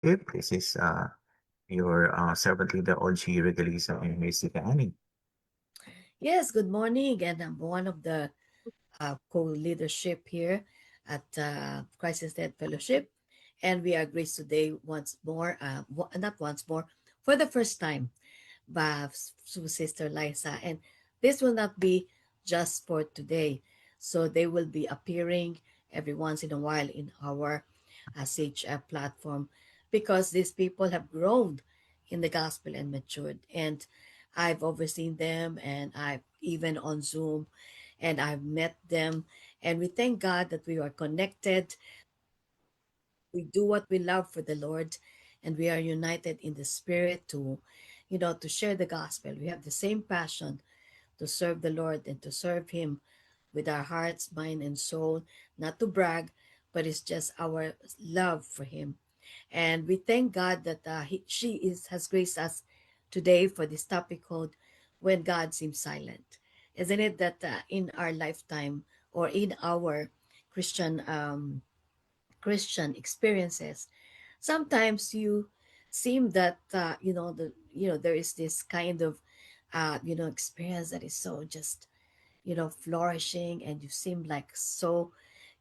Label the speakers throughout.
Speaker 1: Good. This is your servant leader, OG Regalisa and Jessica Annie.
Speaker 2: Yes, good morning. And I'm one of the co-leadership here at Christ Instead Fellowship. And we are graced today once more, not once more, for the first time by Sister Liza. And this will not be just for today. So they will be appearing every once in a while in our CHF platform because these people have grown in the gospel and matured. And I've overseen them and I've even on Zoom and I've met them. And we thank God that we are connected. We do what we love for the Lord and we are united in the spirit to share the gospel. We have the same passion to serve the Lord and to serve Him with our hearts, mind, and soul, not to brag, but it's just our love for Him. And we thank God that has graced us today for this topic called When God Seems Silent. Isn't it that in our lifetime or in our Christian Christian experiences, sometimes you seem that there is this kind of experience that is so just flourishing, and you seem like so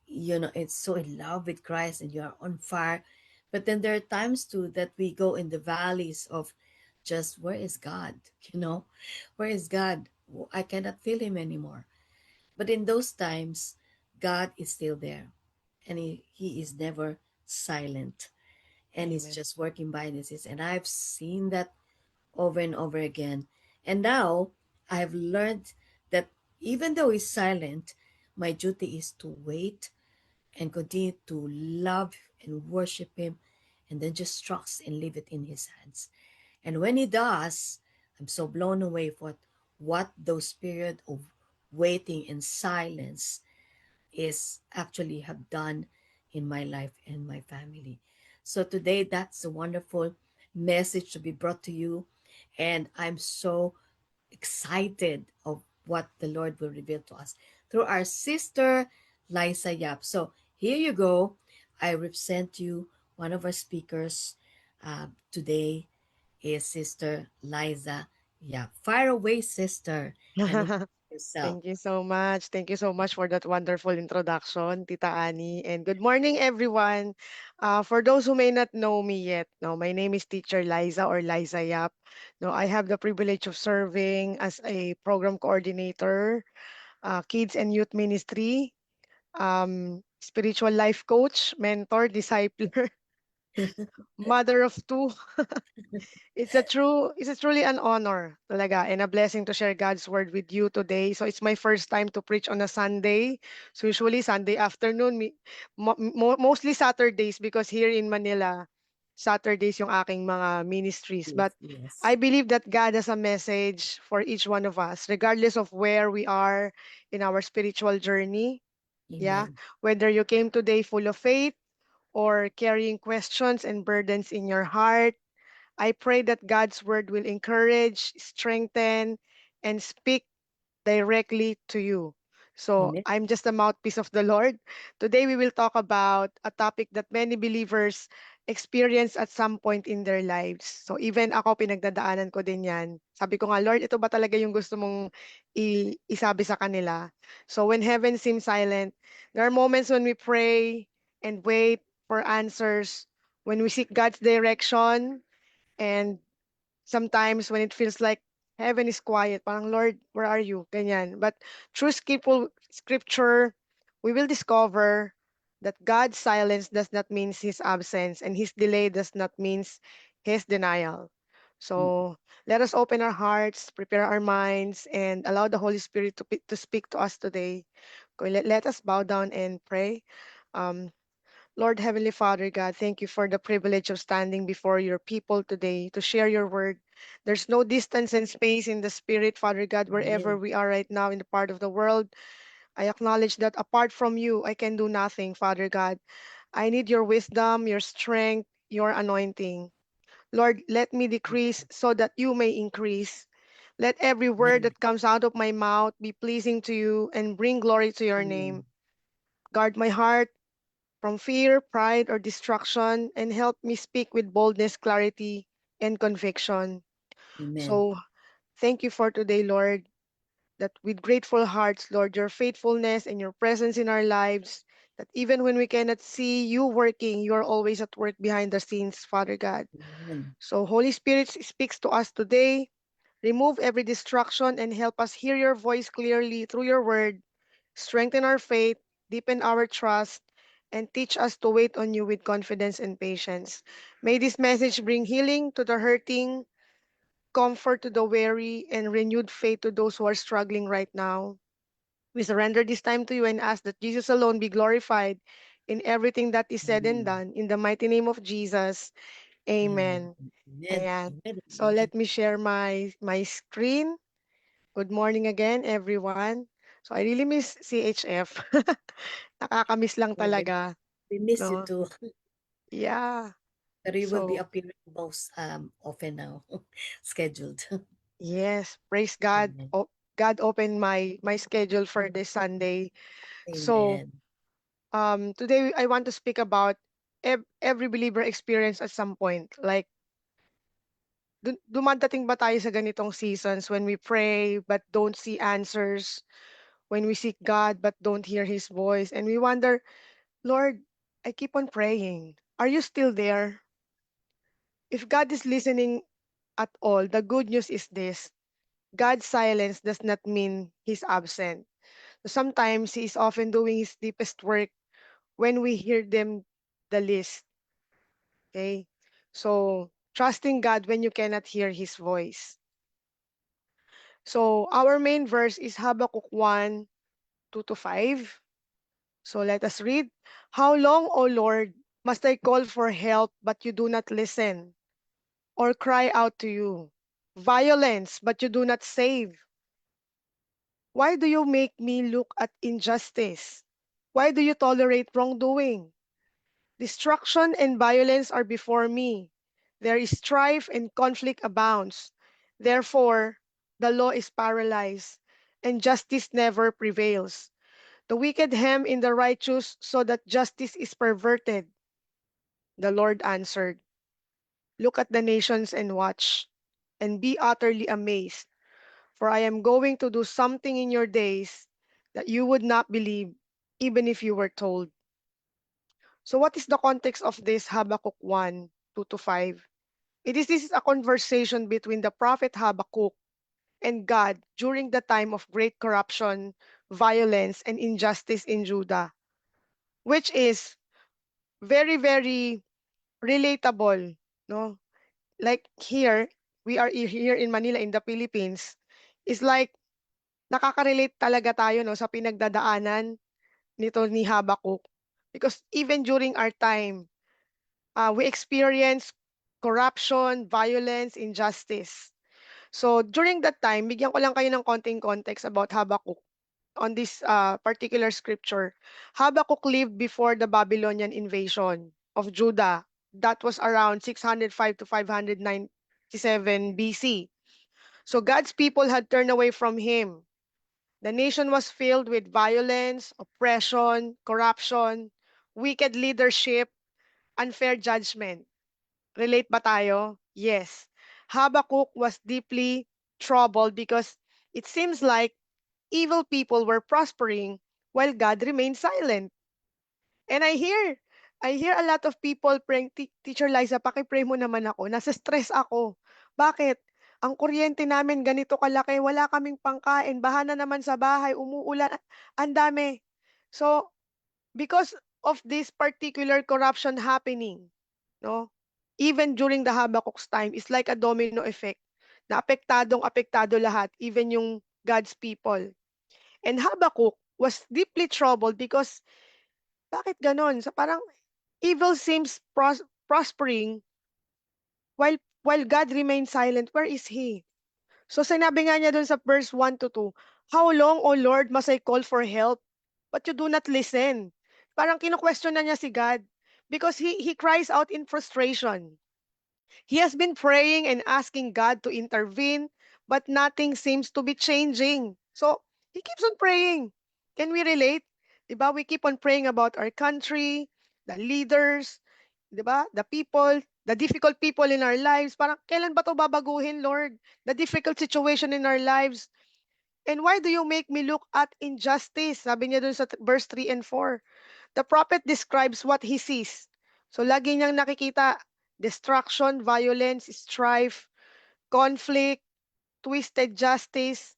Speaker 2: it's so in love with Christ and you are on fire. But then there are times too that we go in the valleys of just where is God? You know, where is God? I cannot feel Him anymore. But in those times, God is still there, and He is never silent, and He's
Speaker 3: Amen.
Speaker 2: just working behind the scenes. And I've seen that over and over again. And now I've learned that even though He's silent, my duty is to wait and continue to love and worship Him, and then just trust and leave it in His hands. And when He does, I'm so blown away for what those period of waiting and silence is actually have done in my life and my family. So today, that's a wonderful message to be brought to you, and I'm so excited of what the Lord will reveal to us through our sister Liza Yap. So here you go. I represent you. One of our speakers today is Sister Liza Yap. Fire away, sister, and introduce yourself.
Speaker 3: Thank you so much. Thank you so much for that wonderful introduction, Tita Annie. And good morning, everyone. For those who may not know me yet, no, my name is Teacher Liza or Liza Yap. No, I have the privilege of serving as a program coordinator, kids and youth ministry, spiritual life coach, mentor, discipler, mother of two. It's a truly an honor talaga and a blessing to share God's word with you today. So it's my first time to preach on a Sunday. So usually Sunday afternoon, mostly Saturdays because here in Manila, Saturdays yung aking mga ministries.
Speaker 2: Yes,
Speaker 3: But
Speaker 2: yes.
Speaker 3: I believe that God has a message for each one of us, regardless of where we are in our spiritual journey. Yeah,
Speaker 2: Amen.
Speaker 3: whether you came today full of faith or carrying questions and burdens in your heart, I pray that God's word will encourage, strengthen, and speak directly to you. So
Speaker 2: Amen.
Speaker 3: I'm just a mouthpiece of the Lord. Today we will talk about a topic that many believers experience at some point in their lives. So even ako, pinagdadaanan ko din yan. Sabi ko nga, Lord, ito ba talaga yung gusto mong isabi sa kanila? So when heaven seems silent, there are moments when we pray and wait for answers, when we seek God's direction, and sometimes when it feels like heaven is quiet, parang Lord, where are you? Ganyan. But through scripture, we will discover that God's silence does not mean his absence and his delay does not mean his denial. So let us open our hearts, prepare our minds, and allow the Holy Spirit to speak to us today. Okay, let us bow down and pray. Um, Lord Heavenly Father God, thank you for the privilege of standing before your people today to share your word. There's no distance and space in the spirit, Father God, wherever
Speaker 2: Amen.
Speaker 3: we are right now in the part of the world. I acknowledge that apart from you, I can do nothing, Father God. I need your wisdom, your strength, your anointing. Lord, let me decrease so that you may increase. Let every word
Speaker 2: Amen.
Speaker 3: that comes out of my mouth be pleasing to you and bring glory to your
Speaker 2: Amen.
Speaker 3: name. Guard my heart, from fear, pride, or distraction, and help me speak with boldness, clarity, and conviction.
Speaker 2: Amen.
Speaker 3: So thank you for today, Lord, that with grateful hearts, Lord, your faithfulness and your presence in our lives, that even when we cannot see you working, you are always at work behind the scenes, Father God.
Speaker 2: Amen.
Speaker 3: So Holy Spirit speaks to us today. Remove every distraction and help us hear your voice clearly through your word. Strengthen our faith, deepen our trust, and teach us to wait on you with confidence and patience. May this message bring healing to the hurting, comfort to the weary, and renewed faith to those who are struggling right now. We surrender this time to you and ask that Jesus alone be glorified in everything that is said and
Speaker 2: Amen.
Speaker 3: done. In the mighty name of Jesus,
Speaker 2: Amen.
Speaker 3: amen.
Speaker 2: Amen.
Speaker 3: Ayan.
Speaker 2: Amen.
Speaker 3: So
Speaker 2: Amen.
Speaker 3: let me share my screen. Good morning again, everyone. So I really miss CHF. Nakakamiss lang
Speaker 2: Yeah,
Speaker 3: talaga,
Speaker 2: we miss you
Speaker 3: no?
Speaker 2: too.
Speaker 3: Yeah.
Speaker 2: But you will be
Speaker 3: So,
Speaker 2: appearing most often now, scheduled.
Speaker 3: yes, praise God.
Speaker 2: Amen.
Speaker 3: God opened my schedule for this Sunday. So,
Speaker 2: Amen.
Speaker 3: today I want to speak about every believer experience at some point. Like, dumadating ba tayo sa ganitong seasons when we pray but don't see answers, when we seek God but don't hear His voice, and we wonder, Lord, I keep on praying. Are you still there? If God is listening at all, the good news is this: God's silence does not mean He's absent. Sometimes He is often doing His deepest work when we hear them the least. Okay? So, trusting God when you cannot hear His voice. So, our main verse is Habakkuk 1, 2 to 5. So, let us read. How long, O Lord, must I call for help, but you do not listen, or cry out to you? Violence, but you do not save. Why do you make me look at injustice? Why do you tolerate wrongdoing? Destruction and violence are before me. There is strife and conflict abounds. Therefore, the law is paralyzed, and justice never prevails. The wicked hem in the righteous so that justice is perverted. The Lord answered, look at the nations and watch, and be utterly amazed. For I am going to do something in your days that you would not believe, even if you were told. So what is the context of this Habakkuk 1, 2 to 5? This is a conversation between the prophet Habakkuk and God during the time of great corruption, violence, and injustice in Judah, which is very, very relatable. No? Like here, we are here in Manila, in the Philippines, is like nakaka-relate talaga tayo no, sa pinagdadaanan nito ni Habakkuk. Because even during our time, we experience corruption, violence, injustice. So during that time, bigyan ko lang kayo ng konting context about Habakkuk on this particular scripture. Habakkuk lived before the Babylonian invasion of Judah. That was around 605 to 597 BC. So God's people had turned away from him. The nation was filled with violence, oppression, corruption, wicked leadership, unfair judgment. Relate ba tayo? Yes. Habakkuk was deeply troubled because it seems like evil people were prospering while God remained silent. And I hear a lot of people praying, Teacher Liza, paki-pray mo naman ako. Nasa stress ako. Bakit? Ang kuryente namin ganito kalaki, wala kaming pangkain, baha na naman sa bahay, umuulan, ang dami. So, because of this particular corruption happening, no? Even during the Habakkuk's time, it's like a domino effect na apektadong-apektado lahat, even yung God's people. And Habakkuk was deeply troubled because bakit ganon? So parang evil seems prospering while God remains silent. Where is He? So sinabi nga niya dun sa verse 1 to 2, how long, O Lord, must I call for help, but you do not listen? Parang kino-question na niya si God because he cries out in frustration. He has been praying and asking God to intervene, but nothing seems to be changing. So he keeps on praying. Can we relate? Diba? We keep on praying about our country. the leaders, di ba? The people, the difficult people in our lives. Parang, kailan ba to babaguhin, Lord? The difficult situation in our lives. And why do you make me look at injustice? Sabi niya dun sa verse 3 and 4. The prophet describes what he sees. So lagi niyang nakikita destruction, violence, strife, conflict, twisted justice.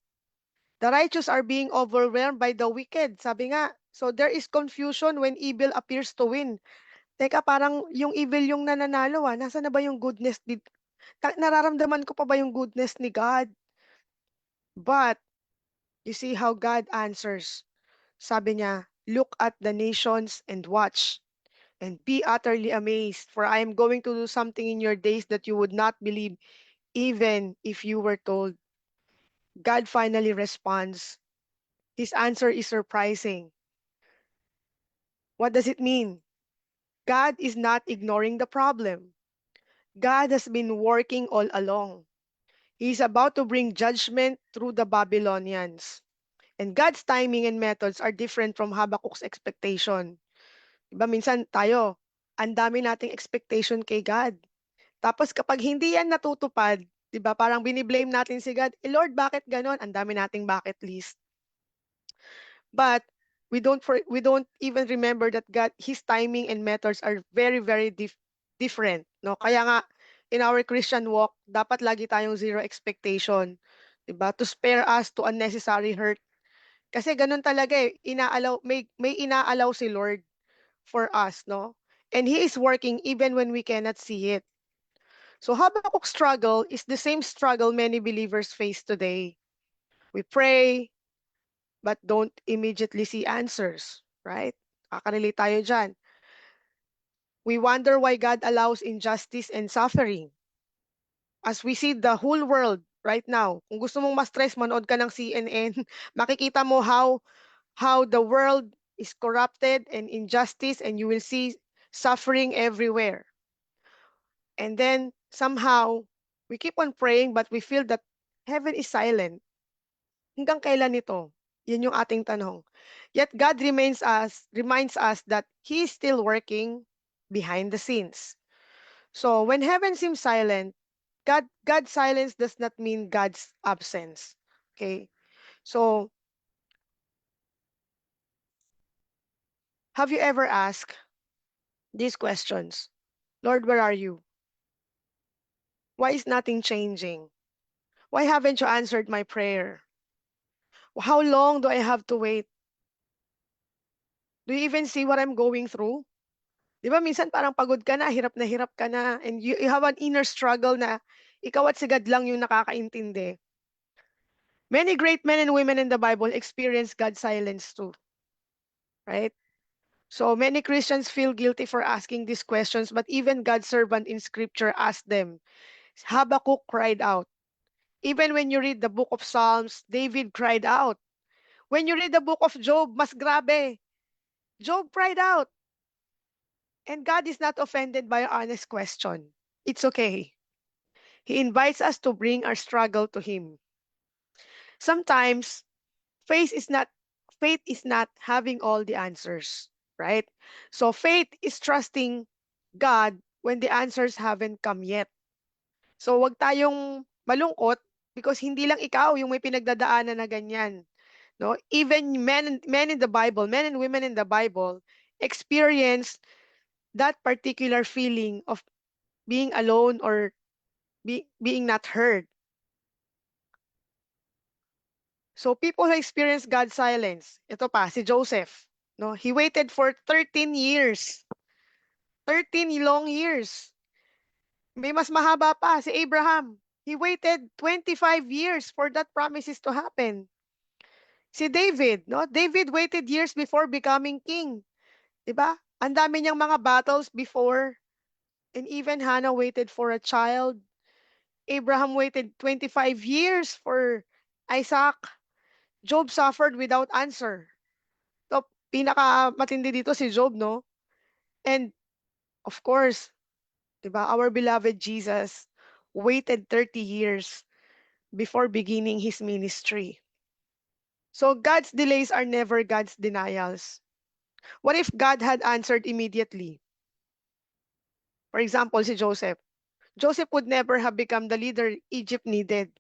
Speaker 3: The righteous are being overwhelmed by the wicked. Sabi nga, so there is confusion when evil appears to win. Teka, parang yung evil yung nananalo ah. Nasaan na ba yung goodness? Nararamdaman ko pa ba yung goodness ni God? But, you see how God answers. Sabi niya, look at the nations and watch and be utterly amazed, for I am going to do something in your days that you would not believe, even if you were told. God finally responds. His answer is surprising. What does it mean? God is not ignoring the problem. God has been working all along. He is about to bring judgment through the Babylonians. And God's timing and methods are different from Habakkuk's expectation. Diba minsan tayo, ang dami nating expectation kay God. Tapos kapag hindi yan natutupad, 'di ba? Parang bini-blame natin si God, eh Lord, bakit ganon? Ang dami nating bucket list. But we don't even remember that God, his timing and methods are very very different, no? Kaya nga in our Christian walk, dapat lagi tayong zero expectation, 'di ba? To spare us to unnecessary hurt. Kasi ganun talaga eh, may inaalaw si Lord for us, no? And he is working even when we cannot see it. So Habakkuk's struggle is the same struggle many believers face today. We pray, but don't immediately see answers, right? Kakarelate tayo dyan. We wonder why God allows injustice and suffering. As we see the whole world right now, kung gusto mong ma-stress, manood ka ng CNN, makikita mo how the world is corrupted and injustice, and you will see suffering everywhere. And then somehow, we keep on praying, but we feel that heaven is silent. Hanggang kailan ito? Yan yung ating tanong. Yet God reminds us that He is still working behind the scenes. So when heaven seems silent, God's silence does not mean God's absence. Okay? So have you ever asked these questions? Lord, where are you? Why is nothing changing? Why haven't you answered my prayer? How long do I have to wait? Do you even see what I'm going through? Di ba minsan parang pagod ka na hirap ka na, and you have an inner struggle na ikaw at si God lang yung nakakaintindi. Many great men and women in the Bible experience God's silence too, right? So many Christians feel guilty for asking these questions, but even God's servant in scripture asked them. Habakkuk cried out. Even when you read the book of Psalms, David cried out. When you read the book of Job, mas grabe. Job cried out. And God is not offended by our honest question. It's okay. He invites us to bring our struggle to Him. Sometimes faith is not having all the answers, right? So faith is trusting God when the answers haven't come yet. So wag tayong malungkot because hindi lang ikaw yung may pinagdadaanan na ganyan. No? Even men in the Bible, men and women in the Bible experience that particular feeling of being alone or being not heard. So people who experience God's silence, ito pa, si Joseph, no? He waited for 13 years. 13 long years. May mas mahaba pa, si Abraham. He waited 25 years for that promises to happen. Si David, no? David waited years before becoming king. 'Di ba? Ang dami niyang mga battles before. And even Hannah waited for a child. Abraham waited 25 years for Isaac. Job suffered without answer. So, pinaka matindi dito si Job, no? And of course, 'di ba, our beloved Jesus waited 30 years before beginning his ministry. So God's delays are never God's denials. What if God had answered immediately? For example, si Joseph. Joseph would never have become the leader Egypt needed.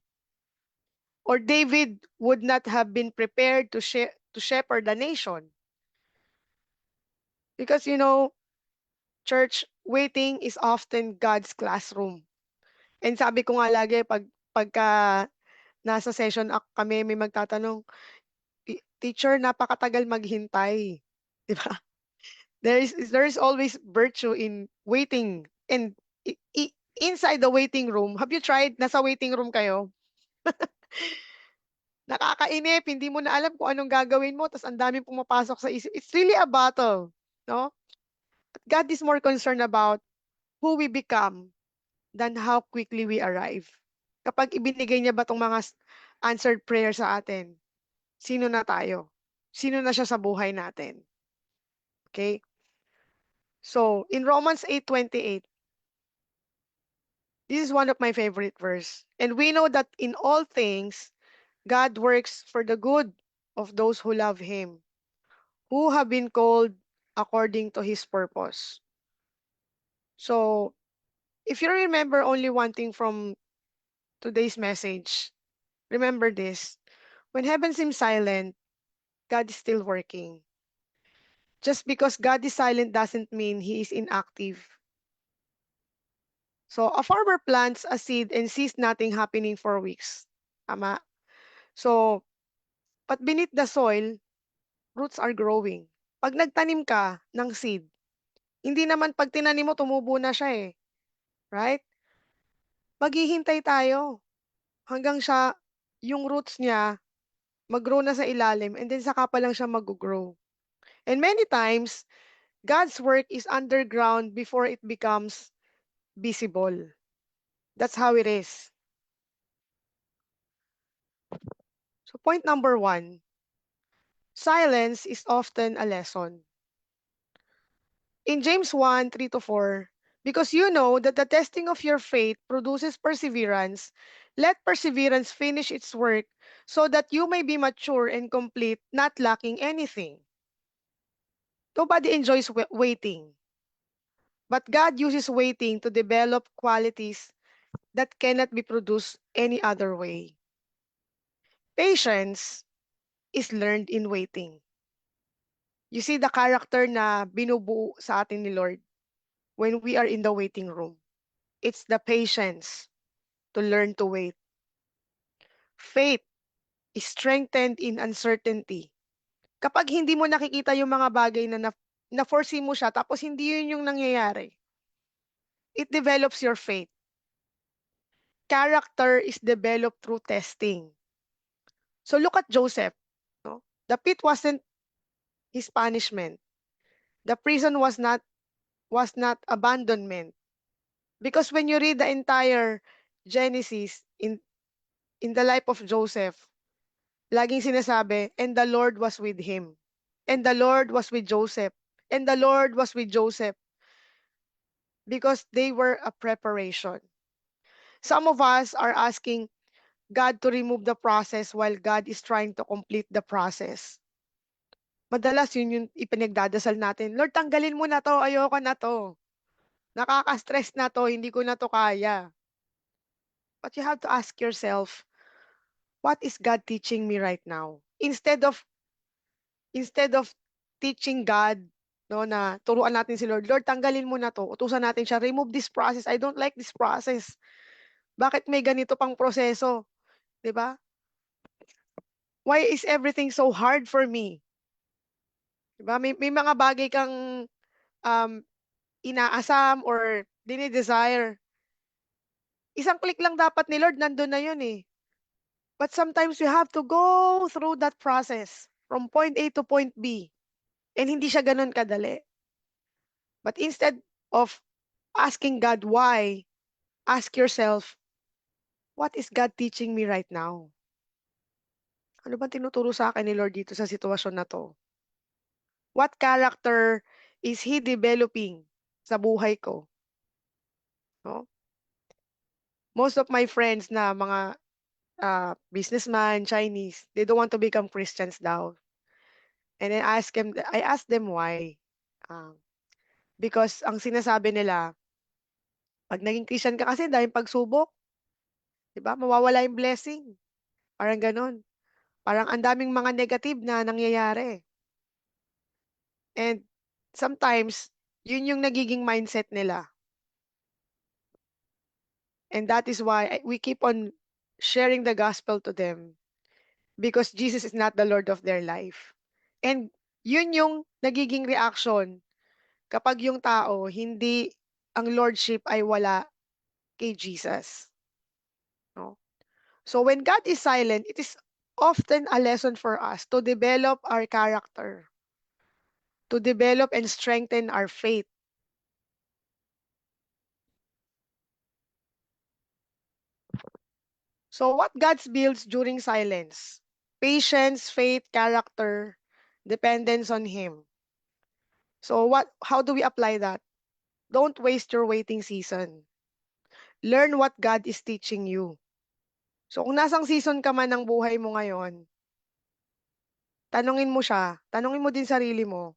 Speaker 3: Or David would not have been prepared to shepherd the nation. Because, church, waiting is often God's classroom. And sabi ko nga lagi, pagka nasa session kami, may magtatanong, Teacher, napakatagal maghintay." Di ba? There is always virtue in waiting. And inside the waiting room, have you tried, nasa waiting room kayo? Nakakainip, hindi mo na alam kung anong gagawin mo, tas ang daming pumapasok sa isip. It's really a battle, no? But God is more concerned about who we become than how quickly we arrive. Kapag ibinigay niya ba tong mga answered prayer sa atin, sino na tayo? Sino na siya sa buhay natin? Okay? So, in Romans 8:28, this is one of my favorite verse. And we know that in all things, God works for the good of those who love Him, who have been called according to His purpose. So, if you remember only one thing from today's message, remember this. When heaven seems silent, God is still working. Just because God is silent doesn't mean He is inactive. So, a farmer plants a seed and sees nothing happening for weeks. Tama? So, but beneath the soil, roots are growing. Pag nagtanim ka ng seed, hindi naman pag tinanim mo, tumubo na siya eh. Right? Maghihintay tayo hanggang siya, yung roots niya, mag-grow na sa ilalim and then saka pa lang siya mag-grow. And many times, God's work is underground before it becomes visible. That's how it is. So point number 1, silence is often a lesson. In James 1:3-4, because you know that the testing of your faith produces perseverance, let perseverance finish its work so that you may be mature and complete, not lacking anything. Nobody enjoys waiting, but God uses waiting to develop qualities that cannot be produced any other way. Patience is learned in waiting. You see the character na binubuo sa atin ni Lord when we are in the waiting room. It's the patience to learn to wait. Faith is strengthened in uncertainty. Kapag hindi mo nakikita yung mga bagay na foresee mo siya tapos hindi yun yung nangyayari, it develops your faith. Character is developed through testing. So look at Joseph. No? The pit wasn't his punishment. The prison was not abandonment. Because when you read the entire Genesis in the life of Joseph, laging sinasabi, and the Lord was with him. And the Lord was with Joseph. And the Lord was with Joseph. Because they were a preparation. Some of us are asking God to remove the process while God is trying to complete the process. Madalas yun yung ipinagdadasal natin. Lord, tanggalin mo na to. Ayoko na to. Nakaka-stress na to. Hindi ko na to kaya. But you have to ask yourself, what is God teaching me right now? Instead of teaching God, no, na turuan natin si Lord, Lord, tanggalin mo na to. Utusan natin siya, remove this process. I don't like this process. Bakit may ganito pang proseso? 'Di ba? Why is everything so hard for me? 'Di ba? May mga bagay kang um, inaasam or dinidesire. Isang click lang dapat ni Lord, nandun na yun eh. But sometimes you have to go through that process from point A to point B. And hindi siya ganun kadali. But instead of asking God why, ask yourself, what is God teaching me right now? Ano bang tinuturo sa akin ni Lord dito sa sitwasyon na to? What character is He developing sa buhay ko? No? Most of my friends na mga businessman, Chinese, they don't want to become Christians daw. And I asked them why. Because ang sinasabi nila, pag naging Christian ka kasi dahil pagsubok, 'di ba? Mawawala yung blessing. Parang gano'n. Parang ang daming mga negative na nangyayari. And sometimes, yun yung nagiging mindset nila. And that is why we keep on sharing the gospel to them because Jesus is not the Lord of their life. And yun yung nagiging reaction kapag yung tao hindi ang lordship ay wala kay Jesus. No? So when God is silent, it is often a lesson for us to develop our character, to develop and strengthen our faith. So what God builds during silence? Patience, faith, character, dependence on Him. So how do we apply that? Don't waste your waiting season. Learn what God is teaching you. So kung nasang season ka man ng buhay mo ngayon, tanungin mo din sarili mo,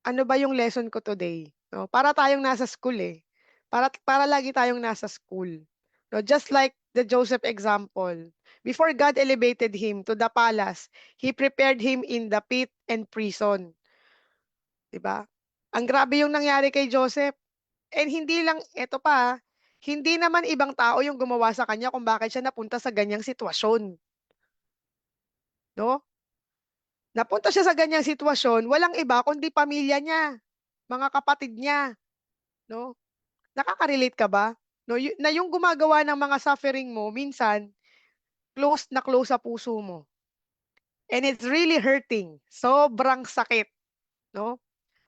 Speaker 3: ano ba yung lesson ko today? No, para tayong nasa school eh. Para lagi tayong nasa school. No, just like the Joseph example. Before God elevated him to the palace, he prepared him in the pit and prison. 'Di ba? Ang grabe yung nangyari kay Joseph. And hindi lang, eto pa, hindi naman ibang tao yung gumawa sa kanya kung bakit siya napunta sa ganyang sitwasyon. No? Napunta siya sa ganyang sitwasyon, walang iba kundi pamilya niya, mga kapatid niya. No? Nakaka-relate ka ba? No, na yung gumagawa ng mga suffering mo, minsan, close na close sa puso mo. And it's really hurting. Sobrang sakit. No?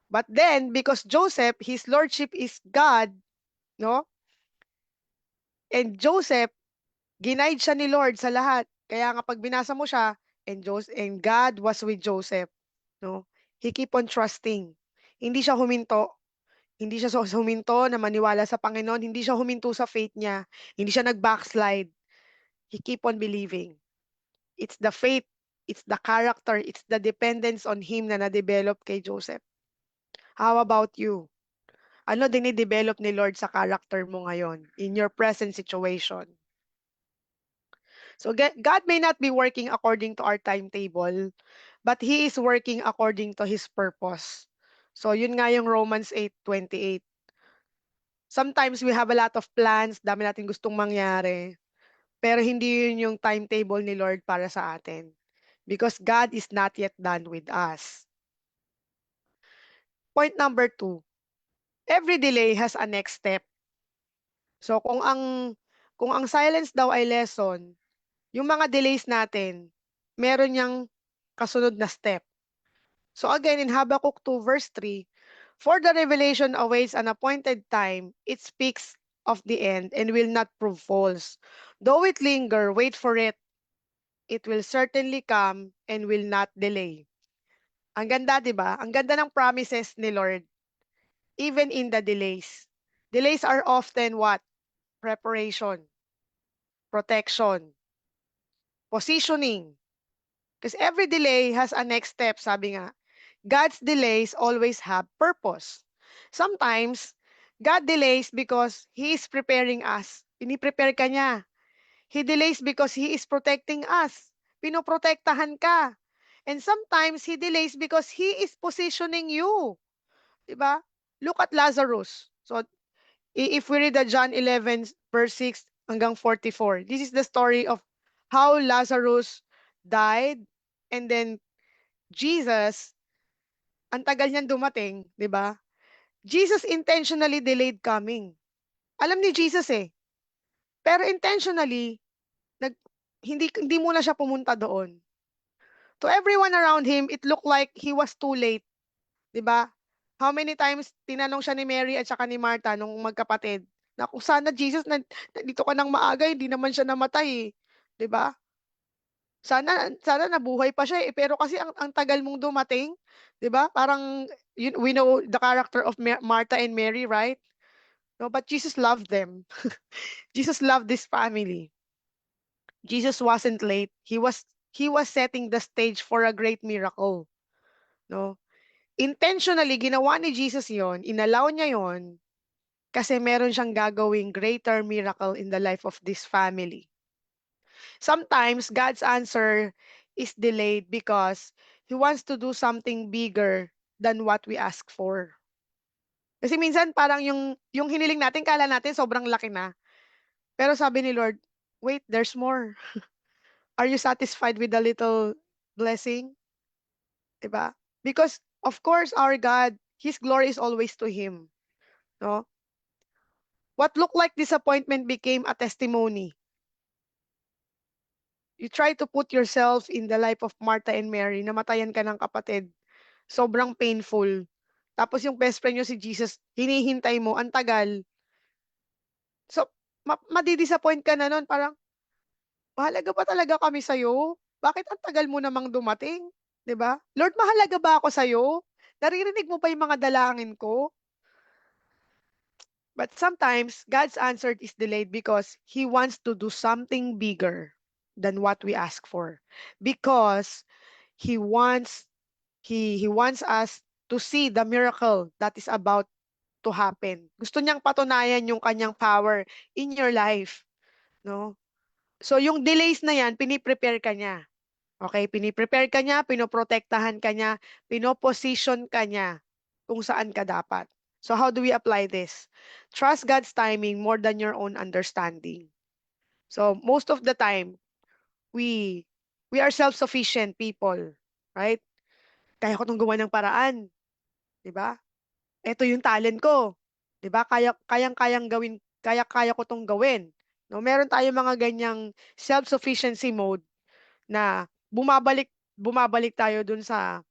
Speaker 3: But then, because Joseph, his lordship is God, no? And Joseph, ginaid siya ni Lord sa lahat. Kaya nga pag binasa mo siya, and God was with Joseph. No? He keep on trusting. Hindi siya huminto. Hindi siya huminto na maniwala sa Panginoon. Hindi siya huminto sa faith niya. Hindi siya nag-backslide. He keep on believing. It's the faith, it's the character, it's the dependence on Him na na-develop kay Joseph. How about you? Ano dinidevelop ni Lord sa character mo ngayon in your present situation? So God may not be working according to our timetable, but He is working according to His purpose. So yun nga yung Romans 8:28. Sometimes we have a lot of plans, dami natin gustong mangyari, pero hindi yun yung timetable ni Lord para sa atin. Because God is not yet done with us. Point number 2, every delay has a next step. So kung ang silence daw ay lesson, yung mga delays natin, meron niyang kasunod na step. So again, in Habakkuk 2 verse 3, for the revelation awaits an appointed time, it speaks of the end and will not prove false. Though it linger, wait for it. It will certainly come and will not delay. Ang ganda, di ba? Ang ganda ng promises ni Lord, even in the delays. Delays are often what? Preparation, protection, positioning. Because every delay has a next step, sabi nga. God's delays always have purpose. Sometimes, God delays because He is preparing us. Piniprepare ka niya. He delays because He is protecting us. Pinoprotektahan ka. And sometimes, He delays because He is positioning you. Diba? Look at Lazarus. So, if we read the John 11 verse 6 hanggang 44, this is the story of how Lazarus died and then Jesus, ang tagal niyang dumating, 'di ba? Jesus intentionally delayed coming. Alam ni Jesus eh. Pero intentionally nag hindi muna siya pumunta doon. To everyone around him, it looked like he was too late, 'di ba? How many times tinanong siya ni Mary at saka ni Martha nung magkapatid, na kung sana Jesus nandito ka nang maaga, hindi naman siya namatay eh, 'di ba? Sana nabuhay pa siya, eh, pero kasi ang tagal mong dumating, 'di ba? Parang we know the character of Martha and Mary, right? No, but Jesus loved them. Jesus loved this family. Jesus wasn't late. He was setting the stage for a great miracle. no? Intentionally, ginawa ni Jesus yon, inallow niya yon, kasi meron siyang gagawing greater miracle in the life of this family. Sometimes, God's answer is delayed because He wants to do something bigger than what we ask for. Kasi minsan parang yung hiniling natin, kala natin sobrang laki na. Pero sabi ni Lord, wait, there's more. Are you satisfied with the little blessing? Diba? Because, of course, our God, His glory is always to Him. No? What looked like disappointment became a testimony. You try to put yourself in the life of Martha and Mary. Namatayan ka ng kapatid. Sobrang painful. Tapos yung best friend nyo si Jesus, hinihintay mo, ang tagal. So, madidisappoint ka na nun. Parang, mahalaga ba talaga kami sa'yo? Bakit ang tagal mo namang dumating? 'Di ba? Lord, mahalaga ba ako sa'yo? Naririnig mo ba yung mga dalangin ko? But sometimes, God's answer is delayed because He wants to do something bigger than what we ask for. Because He wants He wants us to see the miracle that is about to happen. Gusto niyang patunayan yung kanyang power in your life, no? So yung delays na yan, piniprepare ka niya. Okay, piniprepare ka niya, pinoprotektahan ka niya, pinoposition ka niya kung saan ka dapat. So how do we apply this? Trust God's timing more than your own understanding. So most of the time, we we are self-sufficient people, right? Kaya ko tong gawa ng paraan, 'di ba? Ito yung talent ko, 'di ba? Kayang-kayang gawin, kaya ko tong gawin. No, meron tayong mga ganyang self-sufficiency mode na bumabalik tayo dun sa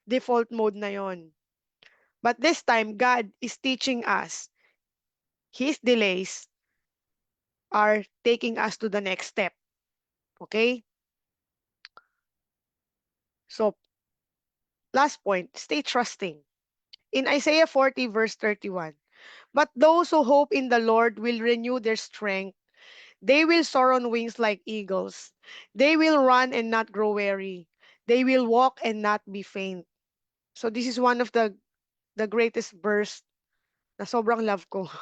Speaker 3: default mode na yon. But this time, God is teaching us. His delays are taking us to the next step. Okay? So, last point, stay trusting. In Isaiah 40 verse 31, but those who hope in the Lord will renew their strength. They will soar on wings like eagles. They will run and not grow weary. They will walk and not be faint. So this is one of the greatest verse na sobrang love ko.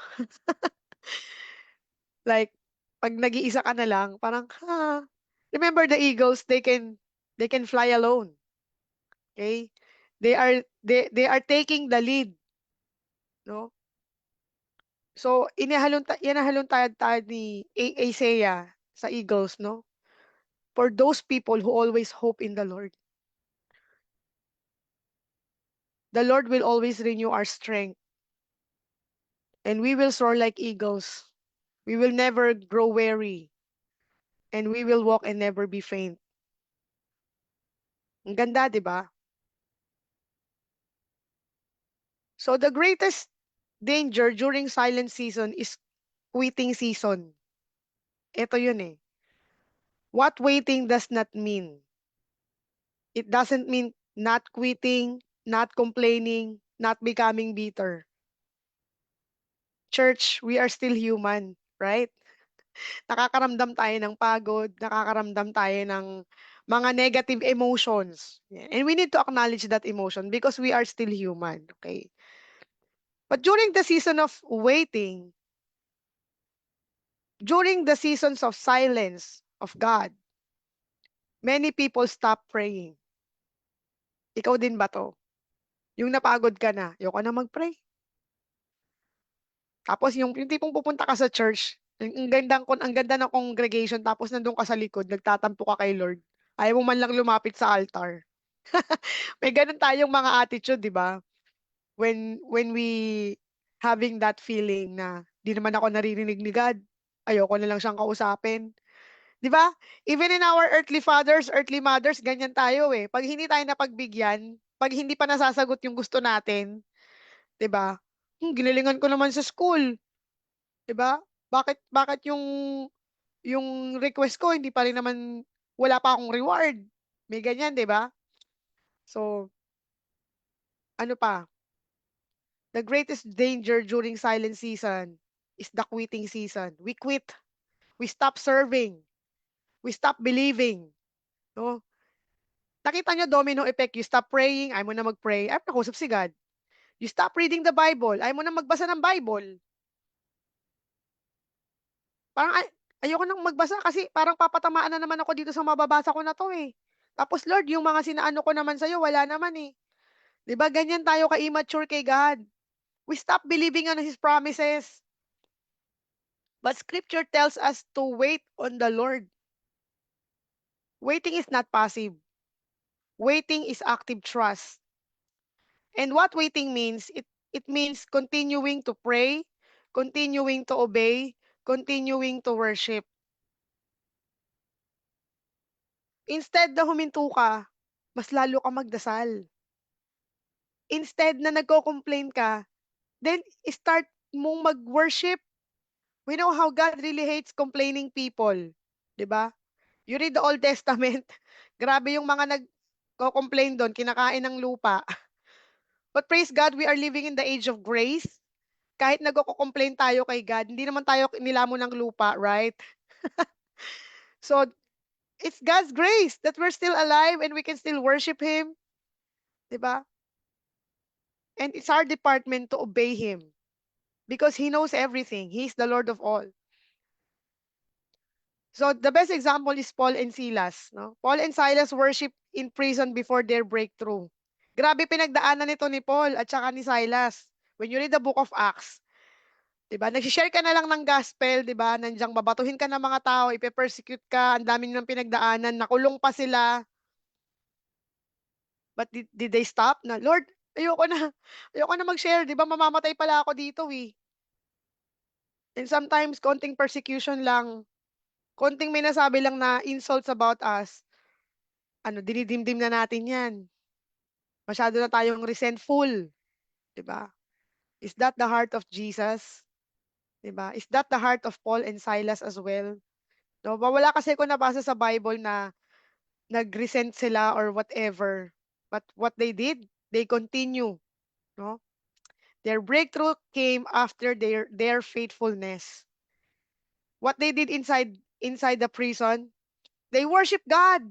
Speaker 3: Like, pag nag-iisa ka na lang, parang, ha. Remember the eagles, they can fly alone. Okay? They are taking the lead, no? So, inahalon tayo ni Isaiah sa eagles, no? For those people who always hope in the Lord will always renew our strength, and we will soar like eagles. We will never grow weary, and we will walk and never be faint. Ang ganda, di ba? So the greatest danger during silent season is quitting season. Ito yun eh. What waiting does not mean. It doesn't mean not quitting, not complaining, not becoming bitter. Church, we are still human, right? Nakakaramdam tayo ng pagod, nakakaramdam tayo ng mga negative emotions. Yeah. And we need to acknowledge that emotion because we are still human, okay? But during the season of waiting, during the seasons of silence of God, many people stop praying. Ikaw din ba to? Yung napagod ka na, ayoko na mag-pray. Tapos yung tipong pupunta ka sa church, ang ganda ng congregation, tapos nandun ka sa likod, nagtatampo ka kay Lord. Ayaw mo man lang lumapit sa altar. May ganun tayong mga attitude, di ba? When we having that feeling na di naman ako naririnig ni God, ayoko na lang siyang kausapin. Di ba? Even in our earthly fathers, earthly mothers, ganyan tayo eh. Pag hindi tayo napagbigyan, pag hindi pa nasasagot yung gusto natin, di ba? Ginalingan ko naman sa school, di ba? Bakit yung request ko hindi pa rin naman, wala pa akong reward. May ganyan, di ba? So, ano pa? The greatest danger during silent season is the quitting season. We quit. We stop serving. We stop believing. No? Nakita nyo, domino effect. You stop praying, ayaw mo na mag-pray, ayaw mo na kausap si God. You stop reading the Bible, ayaw mo na magbasa ng Bible. Parang ayoko nang magbasa kasi parang papatamaan na naman ako dito sa mababasa ko na to eh. Tapos Lord, yung mga sinaano ko naman sa'yo, wala naman eh. 'Di ba ganyan tayo ka-immature kay God. We stop believing on His promises. But Scripture tells us to wait on the Lord. Waiting is not passive. Waiting is active trust. And what waiting means, it means continuing to pray, continuing to obey, continuing to worship. Instead na huminto ka, mas lalo ka magdasal. Instead na nagko-complain ka, then start mong mag-worship. We know how God really hates complaining people. 'Di ba? You read the Old Testament, grabe yung mga nagko-complain doon, kinakain ng lupa. But praise God, we are living in the age of grace. Kahit nagko-complain tayo kay God, hindi naman tayo nilamon ng lupa, right? So, it's God's grace that we're still alive and we can still worship Him. 'Di ba? And it's our department to obey Him because He knows everything. He's the Lord of all. So the best example is Paul and Silas. No? Paul and Silas worship in prison before their breakthrough. Grabe pinagdaanan nito ni Paul at saka ni Silas. When you read the book of Acts, 'di ba? Nag-share ka na lang ng gospel, 'di ba? Nandiyan babatuhin ka ng mga tao, ipe-persecute ka, ang dami nilang pinagdaanan, nakulong pa sila. But did they stop? Na, Lord, ayoko na. Ayoko na mag-share, 'di ba? Mamamatay pala ako dito, eh. And sometimes konting persecution lang, konting may nasabi lang na insults about us, dinidimdim na natin 'yan. Masyado na tayong resentful, 'di ba? Is that the heart of Jesus? 'Di ba? Is that the heart of Paul and Silas as well? No, wala kasi ko nabasa sa Bible na nag-resent sila or whatever. But what they did, they continue, no? Their breakthrough came after their faithfulness. What they did inside the prison, they worship God.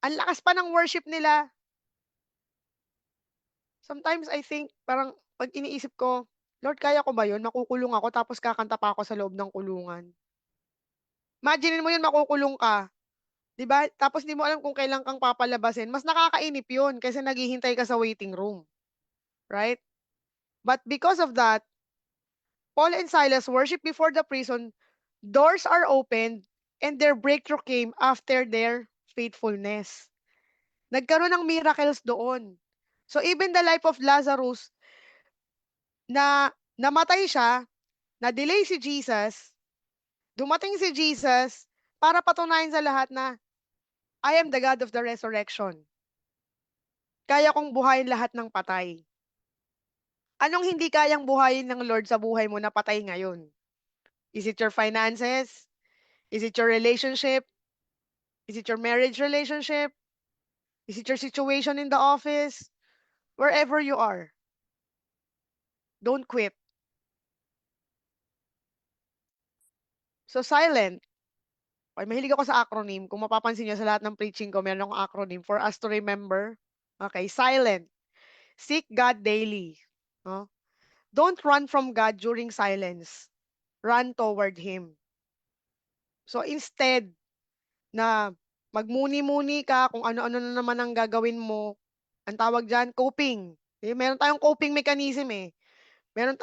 Speaker 3: Ang lakas pa ng worship nila. Sometimes I think, parang pag iniisip ko, Lord, kaya ko ba yun? Makukulong ako tapos kakanta pa ako sa loob ng kulungan. Imagine mo yun, makukulong ka. 'Di ba? Tapos hindi mo alam kung kailan kang papalabasin. Mas nakakainip yun kasi naghihintay ka sa waiting room. Right? But because of that, Paul and Silas worship before the prison, doors are opened, and their breakthrough came after their faithfulness. Nagkaroon ng miracles doon. So even the life of Lazarus, na namatay siya, na-delay si Jesus, dumating si Jesus para patunayan sa lahat na I am the God of the resurrection. Kaya kong buhayin lahat ng patay. Anong hindi kayang buhayin ng Lord sa buhay mo na patay ngayon? Is it your finances? Is it your relationship? Is it your marriage relationship? Is it your situation in the office? Wherever you are, don't quit. So silent. Okay, mahilig ako sa acronym. Kung mapapansin niyo sa lahat ng preaching ko, meron akong acronym for us to remember. Okay, silent. Seek God daily. No? Don't run from God during silence. Run toward Him. So instead na magmuni-muni ka kung ano-ano na naman ang gagawin mo, ang tawag diyan, coping. Meron tayong coping mechanism eh.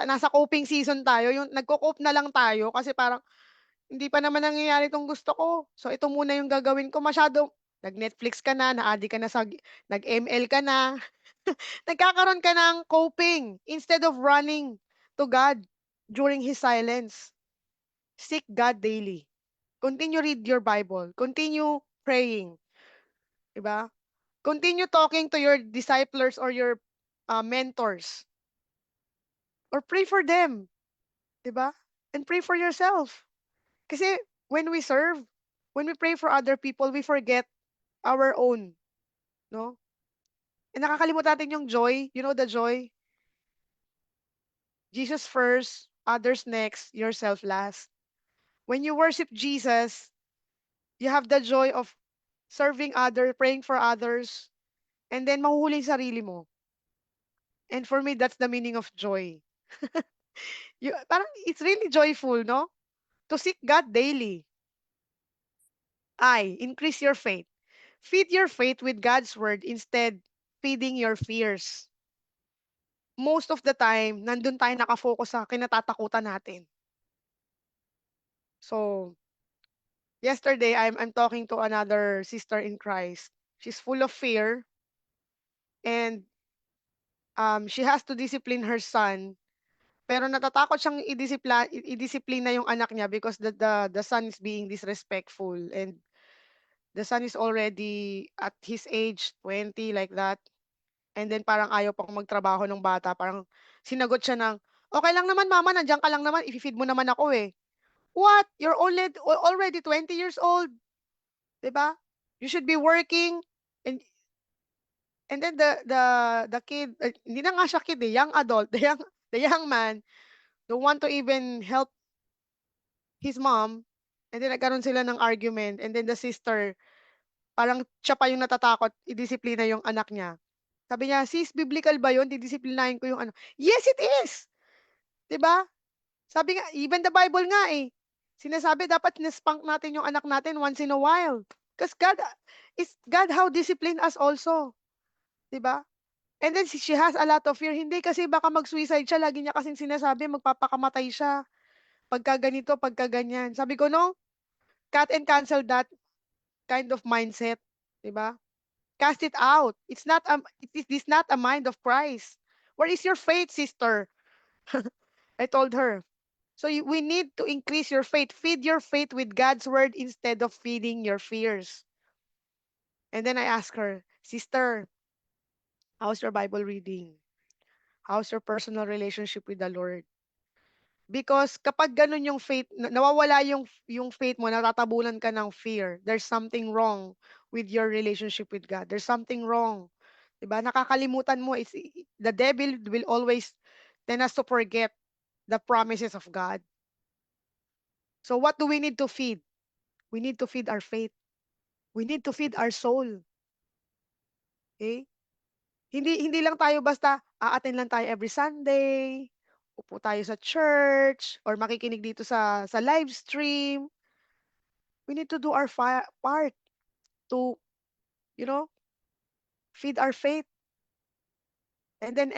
Speaker 3: Nasa coping season tayo, yung nagko-cope na lang tayo kasi parang hindi pa naman nangyayari itong gusto ko. So ito muna yung gagawin ko. Masyado nag-Netflix ka na, na-addict ka na sa nag-ML ka na. Nagkakaroon ka ng coping instead of running to God during His silence. Seek God daily. Continue read your Bible. Continue praying. Diba? Continue talking to your disciples or your mentors. Or pray for them. Diba? And pray for yourself. Kasi when we serve, when we pray for other people, we forget our own. No? And nakakalimutan natin yung joy. You know the joy? Jesus first, others next, yourself last. When you worship Jesus, you have the joy of serving others, praying for others, and then mahuhuli yung sarili mo. And for me, that's the meaning of joy. Parang it's really joyful, no? To seek God daily. Increase your faith. Feed your faith with God's word instead feeding your fears. Most of the time, nandun tayo nakafocus sa kinatatakutan natin. So, yesterday, I'm talking to another sister in Christ. She's full of fear, and she has to discipline her son. Pero natatakot siyang i-disiplina yung anak niya because the son is being disrespectful, and the son is already at his age 20 like that. And then parang ayaw pang magtrabaho ng bata, parang sinagot siya ng, "Okay lang naman mama, nandiyan ka lang naman, ifi-feed mo naman ako eh." What? You're already 20 years old, 'di ba? You should be working. And then the kid, hindi na nga siya kid eh, young adult, the young man don't want to even help his mom. And then nagkaroon sila ng argument, and then the sister, parang siya pa yung natatakot i-disiplina yung anak niya. Sabi niya, "Sis, biblical ba yun? Didisiplinahin ko yung ano." Yes, it is! 'Di ba? Sabi nga, even the Bible nga eh. Sinasabi dapat nispank natin yung anak natin once in a while. Because God how discipline us also. 'Di ba? And then she has a lot of fear. Hindi kasi baka mag-suicide siya. Lagi niya kasing sinasabi magpapakamatay siya. Pagka ganito, pagka ganyan. Sabi ko, no, cut and cancel that kind of mindset. 'Di ba? Cast it out. It is not a mind of Christ. Where is your faith, sister? I told her. So we need to increase your faith. Feed your faith with God's word instead of feeding your fears. And then I asked her, "Sister, how's your Bible reading? How's your personal relationship with the Lord?" Because kapag ganun yung faith, nawawala yung faith mo, natatabunan ka ng fear. There's something wrong with your relationship with God. There's something wrong. 'Di ba? Nakakalimutan mo, the devil will always tend us to forget the promises of God. So what do we need to feed? We need to feed our faith. We need to feed our soul. Okay? Hindi lang tayo basta a-attend lang tayo every Sunday, upo tayo sa church, or makikinig dito sa live stream. We need to do our part to, you know, feed our faith. And then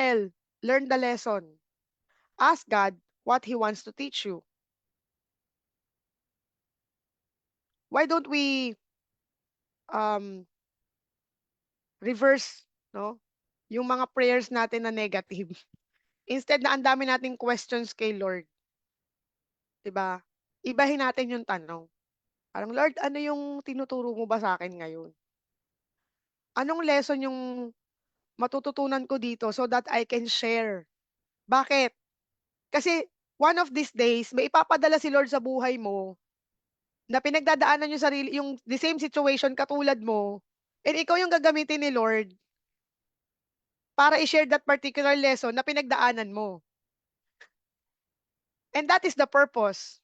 Speaker 3: learn the lesson. Ask God what He wants to teach you. Why don't we um reverse, no, yung mga prayers natin na negative? Instead na ang dami nating questions kay Lord, 'di ba? Ibahin natin yung tanong. Parang, "Lord, ano yung tinuturo mo ba sa akin ngayon? Anong lesson yung matututunan ko dito so that I can share?" Bakit? Kasi one of these days, may ipapadala si Lord sa buhay mo na pinagdadaanan yung sarili, yung the same situation katulad mo, and ikaw yung gagamitin ni Lord para i-share that particular lesson na pinagdaanan mo. And that is the purpose.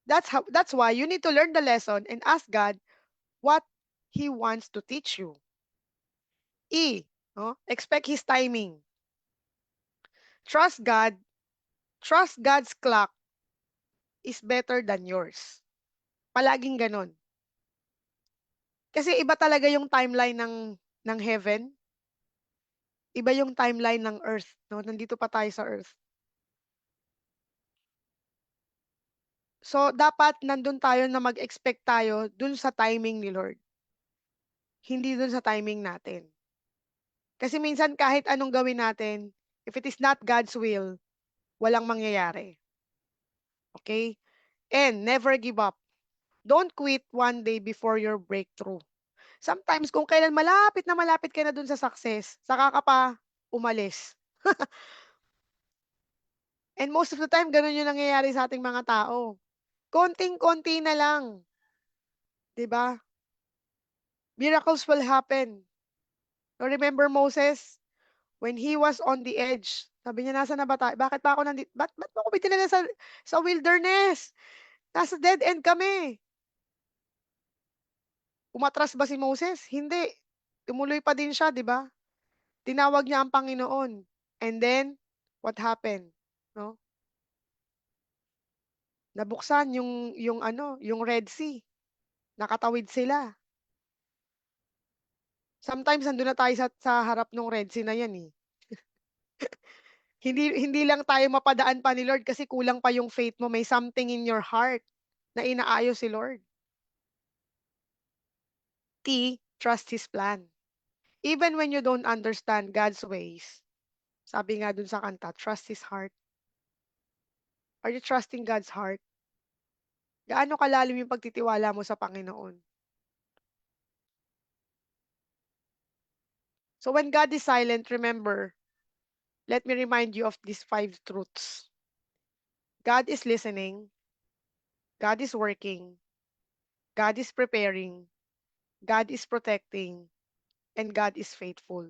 Speaker 3: That's why you need to learn the lesson and ask God what He wants to teach you. No? Expect His timing. Trust God. Trust God's clock is better than yours. Palaging ganon. Kasi iba talaga yung timeline ng heaven. Iba yung timeline ng earth. No? Nandito pa tayo sa earth. So, dapat nandun tayo na mag-expect tayo dun sa timing ni Lord. Hindi dun sa timing natin. Kasi minsan kahit anong gawin natin, if it is not God's will, walang mangyayari. Okay? And never give up. Don't quit one day before your breakthrough. Sometimes kung kailan malapit ka na dun sa success, saka ka pa umalis. And most of the time, ganun yung nangyayari sa ating mga tao. Konting-konti na lang. 'Di ba? Miracles will happen. So remember Moses? When he was on the edge, sabi niya, "Nasaan na ba tayo? Bakit pa ako nandito? Ba't mo ako dinala sa wilderness? Nasa dead end kami." Umatras ba si Moses? Hindi. Tumuloy pa din siya, 'di ba? Tinawag niya ang Panginoon. And then, what happened? No? Nabuksan yung Red Sea. Nakatawid sila. Sometimes nandun na tayo sa harap ng Red Sea na 'yan, eh. Hindi lang tayo mapadaan pa ni Lord kasi kulang pa yung faith mo, may something in your heart na inaayos si Lord. T, trust His plan. Even when you don't understand God's ways, sabi nga dun sa kanta, trust His heart. Are you trusting God's heart? Gaano kalalim yung pagtitiwala mo sa Panginoon? So when God is silent, remember, let me remind you of these 5 truths. God is listening, God is working, God is preparing, God is protecting, and God is faithful.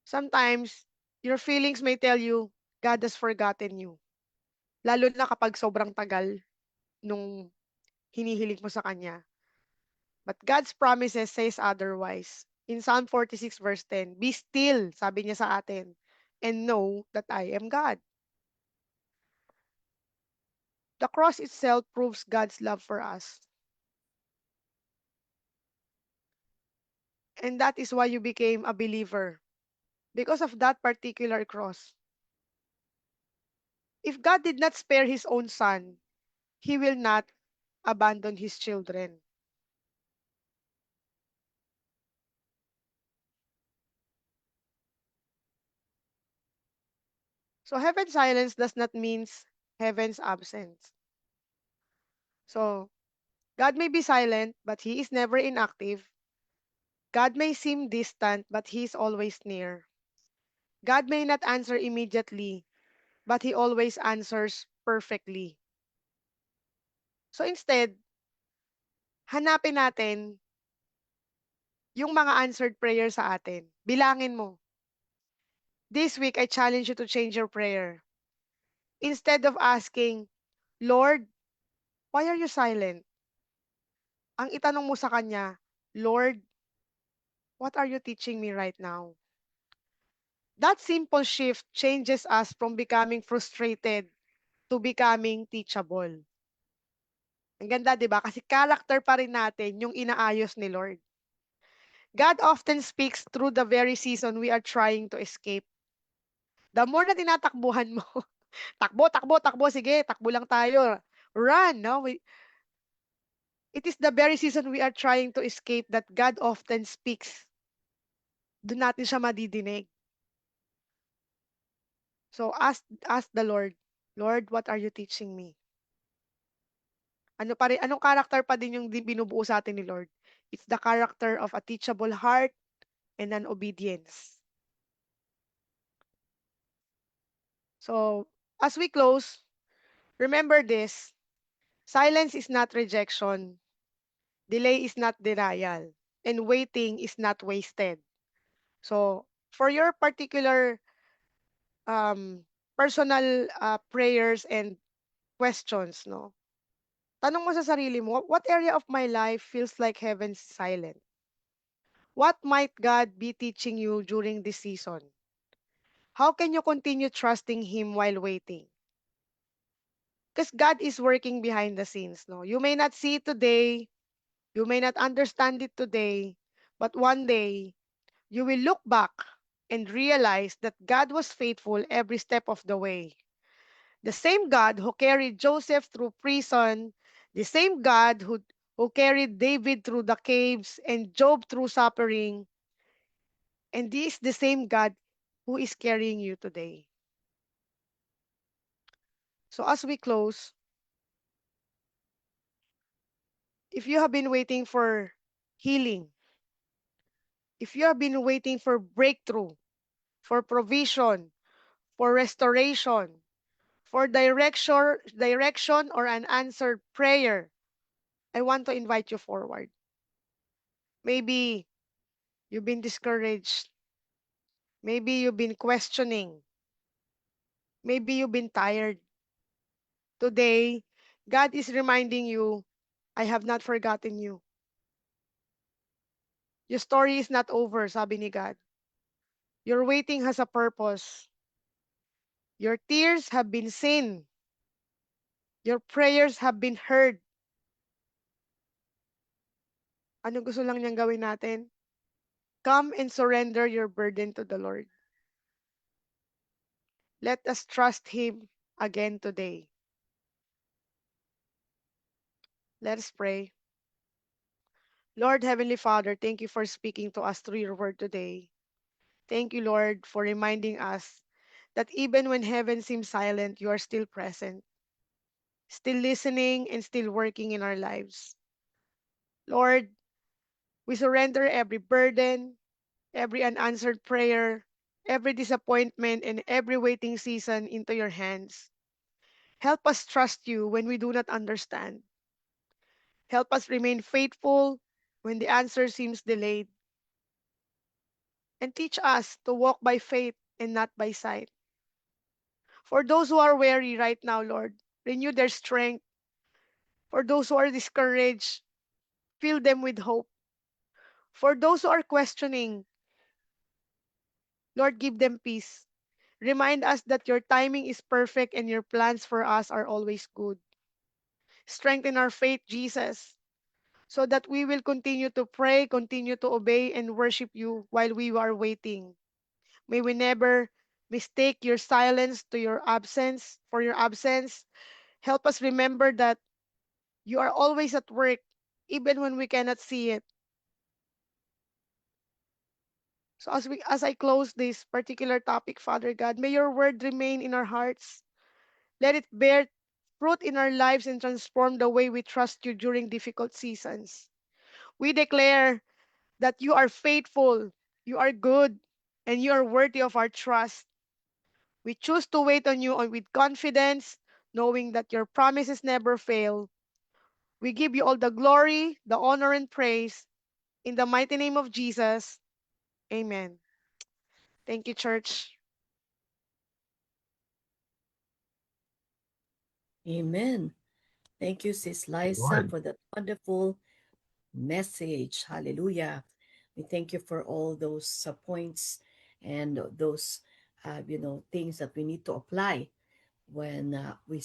Speaker 3: Sometimes, your feelings may tell you, God has forgotten you. Lalo na kapag sobrang tagal nung hinihiling mo sa Kanya. But God's promises says otherwise. In Psalm 46 verse 10, be still, sabi niya sa atin, and know that I am God. The cross itself proves God's love for us. And that is why you became a believer. Because of that particular cross. If God did not spare His own Son, He will not abandon His children. So heaven's silence does not mean heaven's absence. So God may be silent, but He is never inactive. God may seem distant, but He is always near. God may not answer immediately, but He always answers perfectly. So instead, hanapin natin yung mga answered prayer sa atin. Bilangin mo. This week, I challenge you to change your prayer. Instead of asking, Lord, why are you silent? Ang itanong mo sa Kanya, Lord, what are you teaching me right now? That simple shift changes us from becoming frustrated to becoming teachable. Ang ganda, di ba? Kasi character pa rin natin yung inaayos ni Lord. God often speaks through the very season we are trying to escape. The more na tinatakbuhan mo, takbo, takbo, takbo, sige, takbo lang tayo. Run, no? It is the very season we are trying to escape that God often speaks. Doon natin siya madidinig. So ask the Lord, Lord, what are you teaching me? Anong character pa din yung binubuo sa atin ni Lord? It's the character of a teachable heart and an obedience. So, as we close, remember this, silence is not rejection, delay is not denial, and waiting is not wasted. So, for your particular personal prayers and questions, no? Tanong mo sa sarili mo, what area of my life feels like heaven's silent? What might God be teaching you during this season? How can you continue trusting Him while waiting? Because God is working behind the scenes, no? You may not see it today, you may not understand it today, but one day you will look back and realize that God was faithful every step of the way. The same God who carried Joseph through prison, the same God who carried David through the caves and Job through suffering, and this is the same God who is carrying you today. So as we close, if you have been waiting for healing, if you have been waiting for breakthrough, for provision, for restoration, for direction or an answered prayer, I want to invite you forward. Maybe you've been discouraged. Maybe you've been questioning. Maybe you've been tired. Today, God is reminding you, I have not forgotten you. Your story is not over, sabi ni God. Your waiting has a purpose. Your tears have been seen. Your prayers have been heard. Ano gusto lang niyang gawin natin? Come and surrender your burden to the Lord. Let us trust Him again today. Let us pray. Lord Heavenly Father, thank you for speaking to us through your word today. Thank you, Lord, for reminding us that even when heaven seems silent, you are still present, still listening, and still working in our lives. Lord, we surrender every burden, every unanswered prayer, every disappointment, and every waiting season into your hands. Help us trust you when we do not understand. Help us remain faithful when the answer seems delayed. And teach us to walk by faith and not by sight. For those who are weary right now, Lord, renew their strength. For those who are discouraged, fill them with hope. For those who are questioning, Lord, give them peace. Remind us that your timing is perfect and your plans for us are always good. Strengthen our faith, Jesus, so that we will continue to pray, continue to obey, and worship you while we are waiting. May we never mistake your silence to your absence for your absence. Help us remember that you are always at work, even when we cannot see it. So as I close this particular topic, Father God, may your word remain in our hearts. Let it bear fruit in our lives and transform the way we trust you during difficult seasons. We declare that you are faithful, you are good, and you are worthy of our trust. We choose to wait on you with confidence, knowing that your promises never fail. We give you all the glory, the honor, and praise. In the mighty name of Jesus, amen. Thank you, church.
Speaker 2: Amen. Thank you, Sis Liza,
Speaker 1: Lord.
Speaker 2: for that wonderful message. Hallelujah. We thank you for all those points and those, things that we need to apply when we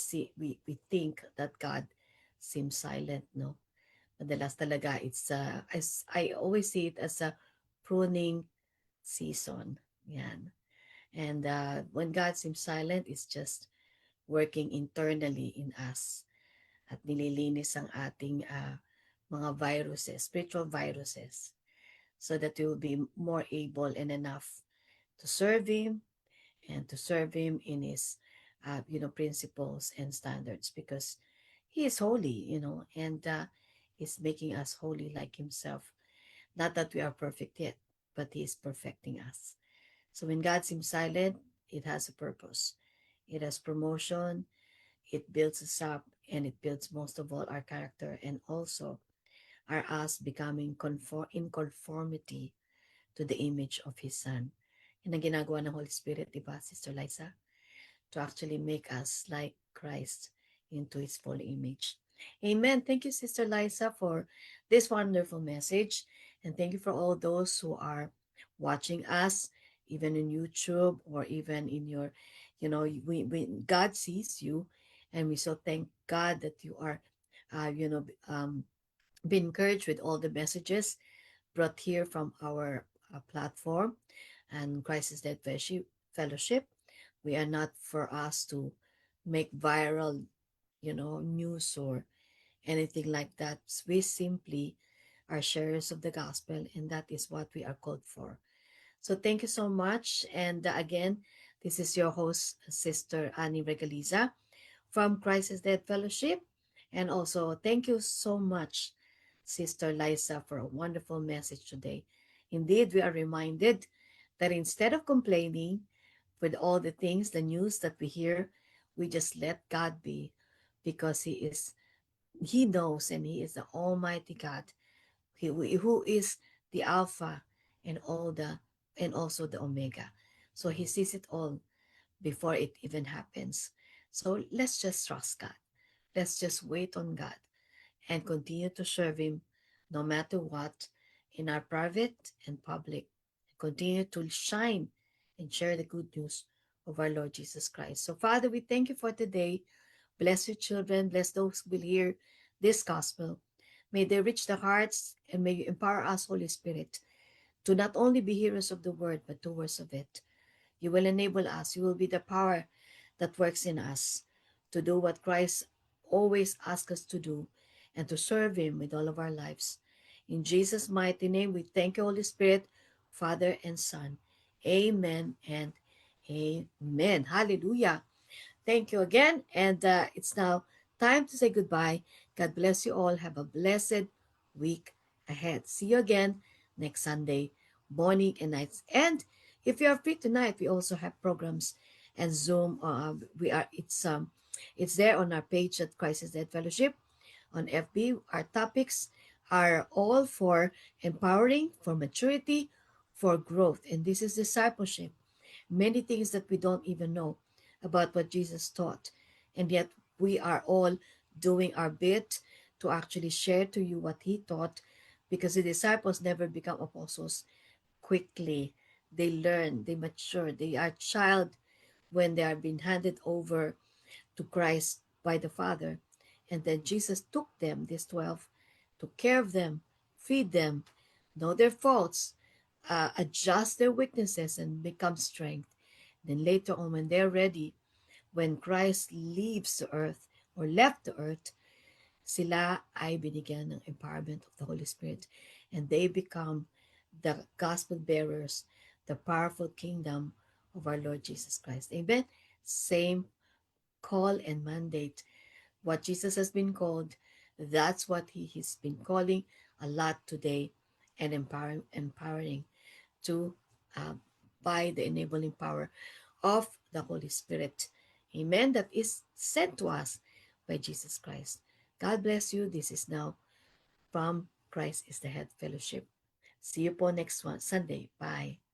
Speaker 2: think that God seems silent, no? Madalas talaga, as I always see it as a pruning season. Yan. And when God seems silent, it's just working internally in us at nililinis ang ating mga viruses, spiritual viruses, so that we will be more able and enough to serve Him and to serve Him in His, principles and standards, because He is holy, and He's making us holy like Himself. Not that we are perfect yet, but He is perfecting us. So when God seems silent, it has a purpose. It has promotion, it builds us up, and it builds most of all our character, and also are us becoming in conformity to the image of His Son. Yan ang ginagawa ng Holy Spirit, di ba, Sister Liza? To actually make us like Christ into His full image. Amen. Thank you, Sister Liza, for this wonderful message. And thank you for all those who are watching us, even in YouTube or even in your, God sees you. And we so thank God that you are, uh, you know, um, be encouraged with all the messages brought here from our platform and Christ is Dead Fellowship. We are not for us to make viral, news or anything like that. We simply are sharers of the gospel, and that is what we are called for. So thank you so much. And again, this is your host, Sister Annie Regaliza from Christ is Dead Fellowship. And also, thank you so much, Sister Liza, for a wonderful message today. Indeed, we are reminded that instead of complaining with all the things, the news that we hear, we just let God be, because He knows, and He is the Almighty God, who is the Alpha and all the and also the Omega. So He sees it all before it even happens. So let's just trust God. Let's just wait on God and continue to serve Him no matter what. in our private and public. Continue to shine and share the good news of our Lord Jesus Christ. So, Father, we thank you for today. Bless your children. Bless those who will hear this gospel. May they reach the hearts and may you empower us, Holy Spirit, to not only be hearers of the word, but doers of it. You will enable us. You will be the power that works in us to do what Christ always asks us to do and to serve Him with all of our lives. In Jesus' mighty name, we thank you, Holy Spirit, Father and Son. Amen and amen. Hallelujah. Thank you again. And it's now time to say goodbye. God bless you all. Have a blessed week ahead. See you again next Sunday, morning and nights. And if you are free tonight, we also have programs and Zoom. It's there on our page at Crisis Dead Fellowship on FB. Our topics are all for empowering, for maturity, for growth. And this is discipleship. Many things that we don't even know about what Jesus taught. And yet we are all doing our bit to actually share to you what he taught, because the disciples never become apostles quickly. They learn, they mature, they are child when they are being handed over to Christ by the Father. And then Jesus took them, these 12, took care of them, feed them, know their faults, adjust their weaknesses, and become strength. Then later on, when they're ready, when Christ leaves the earth or left the earth, sila ay binigyan ng empowerment of the Holy Spirit. And they become the gospel bearers, the powerful kingdom of our Lord Jesus Christ. Amen. Same call and mandate. What Jesus has been called, that's what he has been calling a lot today, and empowering to uh, by the enabling power of the Holy Spirit. Amen. That is sent to us by Jesus Christ. God bless you. This is now from Christ is the Head Fellowship. See you po next one Sunday. Bye.